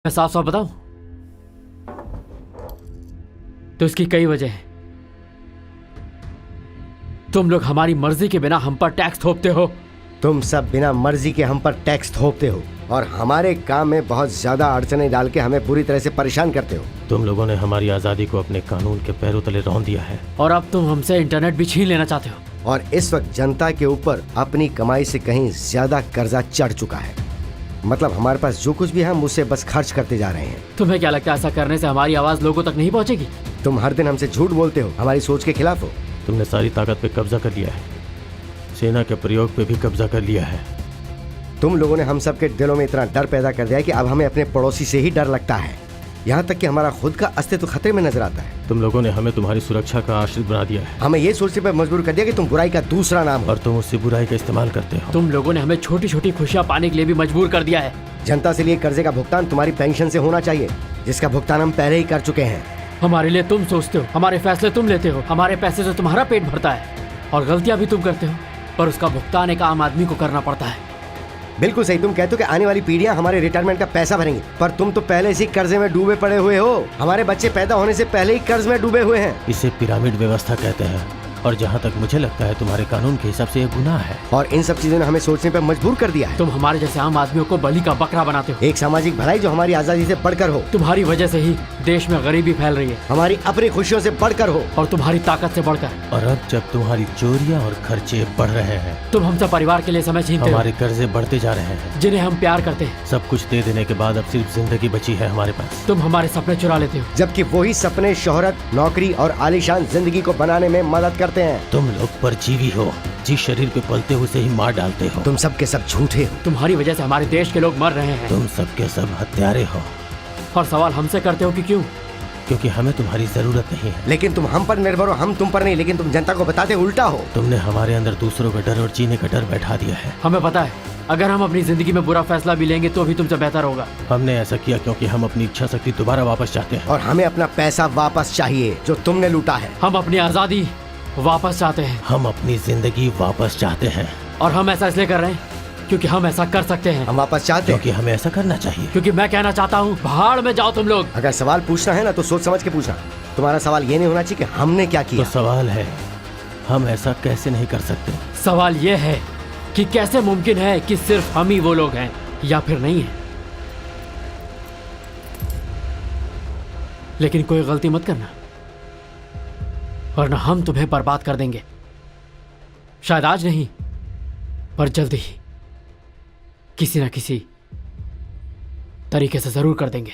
मैं साफ साफ बताऊं तो इसकी कई वजह हैं। तुम लोग हमारी मर्जी के बिना हम पर टैक्स थोपते हो। तुम सब बिना मर्जी के हम पर टैक्स थोपते हो और हमारे काम में बहुत ज्यादा अड़चने डाल के हमें पूरी तरह से परेशान करते हो। तुम लोगों ने हमारी आजादी को अपने कानून के पैरों तले रौंद दिया है और अब तुम हमसे इंटरनेट भी छीन लेना चाहते हो। और इस वक्त जनता के ऊपर अपनी कमाई से कहीं ज्यादा कर्जा चढ़ चुका है। मतलब हमारे पास जो कुछ भी है हम उससे बस खर्च करते जा रहे हैं। तुम्हें क्या लगता है ऐसा करने से हमारी आवाज लोगों तक नहीं पहुंचेगी? तुम हर दिन हमसे झूठ बोलते हो, हमारी सोच के खिलाफ हो। तुमने सारी ताकत पे कब्जा कर लिया है, सेना के प्रयोग पे भी कब्जा कर लिया है। तुम लोगों ने हम सब के दिलों में इतना डर पैदा कर दिया है कि अब हमें अपने पड़ोसी से ही डर लगता है। यहाँ तक कि हमारा खुद का अस्तित्व खतरे में नजर आता है। तुम लोगों ने हमें तुम्हारी सुरक्षा का आश्रित बना दिया है। हमें ये सोचने पर मजबूर कर दिया कि तुम बुराई का दूसरा नाम हो और तुम उससे बुराई का इस्तेमाल करते हो। तुम लोगों ने हमें छोटी छोटी खुशियां पाने के लिए भी मजबूर कर दिया है। जनता से लिए कर्जे का भुगतान तुम्हारी पेंशन से होना चाहिए, जिसका भुगतान हम पहले ही कर चुके हैं। हमारे लिए तुम सोचते हो, हमारे फैसले तुम लेते हो, हमारे पैसे से तुम्हारा पेट भरता है और गलतियां भी तुम करते हो, पर उसका भुगतान एक आम आदमी को करना पड़ता है। बिल्कुल सही, तुम कहते हो कि आने वाली पीढ़ियां हमारे रिटायरमेंट का पैसा भरेंगी, पर तुम तो पहले से कर्जे में डूबे पड़े हुए हो। हमारे बच्चे पैदा होने से पहले ही कर्ज में डूबे हुए हैं। इसे पिरामिड व्यवस्था कहते हैं और जहाँ तक मुझे लगता है तुम्हारे कानून के हिसाब से ये गुनाह है। और इन सब चीजों ने हमें सोचने पर मजबूर कर दिया है। तुम हमारे जैसे आम आदमियों को बलि का बकरा बनाते हो। एक सामाजिक भलाई जो हमारी आजादी से बढ़कर हो, तुम्हारी वजह से ही देश में गरीबी फैल रही है। हमारी अपनी खुशियों से बढ़कर हो और तुम्हारी ताकत से बढ़कर। और अब जब तुम्हारी चोरियां और खर्चे बढ़ रहे हैं, तुम हमसे परिवार के लिए समय छीनते हो। हमारे कर्जे बढ़ते जा रहे हैं, जिन्हें हम प्यार करते हैं। सब कुछ दे देने के बाद अब सिर्फ जिंदगी बची है हमारे पास। तुम हमारे सपने चुरा लेते हो, जबकि वही सपने शोहरत, नौकरी और आलीशान जिंदगी को बनाने में मदद करते हैं। तुम लोग परजीवी हो, जिस शरीर पे पलते हुए से ही मार डालते हो। तुम सब के सब झूठे हो। तुम्हारी वजह से हमारे देश के लोग मर रहे हैं। तुम सब के सब हत्यारे हो। और सवाल हमसे करते हो कि क्यों? क्योंकि हमें तुम्हारी जरूरत नहीं है। लेकिन तुम हम पर निर्भर हो, हम तुम पर नहीं। लेकिन तुम जनता को बताते उल्टा हो। तुमने हमारे अंदर दूसरों का डर और जीने का डर बैठा दिया है। हमें पता है अगर हम अपनी जिंदगी में बुरा फैसला भी लेंगे तो भी तुमसे बेहतर होगा। हमने ऐसा किया क्योंकि हम अपनी इच्छा शक्ति दोबारा वापस चाहते हैं। और हमें अपना पैसा वापस चाहिए जो तुमने लूटा है। हम अपनी आजादी वापस चाहते हैं। हम अपनी जिंदगी वापस चाहते हैं। और हम ऐसा इसलिए कर रहे हैं क्योंकि हम ऐसा कर सकते हैं। हम वापस चाहते हैं क्योंकि हमें ऐसा करना चाहिए। क्योंकि मैं कहना चाहता हूँ भाड़ में जाओ तुम लोग। अगर सवाल पूछना है ना तो सोच समझ के पूछना। तुम्हारा सवाल ये नहीं होना चाहिए कि हमने क्या किया। तो सवाल है हम ऐसा कैसे नहीं कर सकते। सवाल ये है कि कैसे मुमकिन है कि सिर्फ हम ही वो लोग हैं या फिर नहीं है। लेकिन कोई गलती मत करना वरना हम तुम्हें बर्बाद कर देंगे। शायद आज नहीं पर जल्दी ही किसी ना किसी तरीके से जरूर कर देंगे।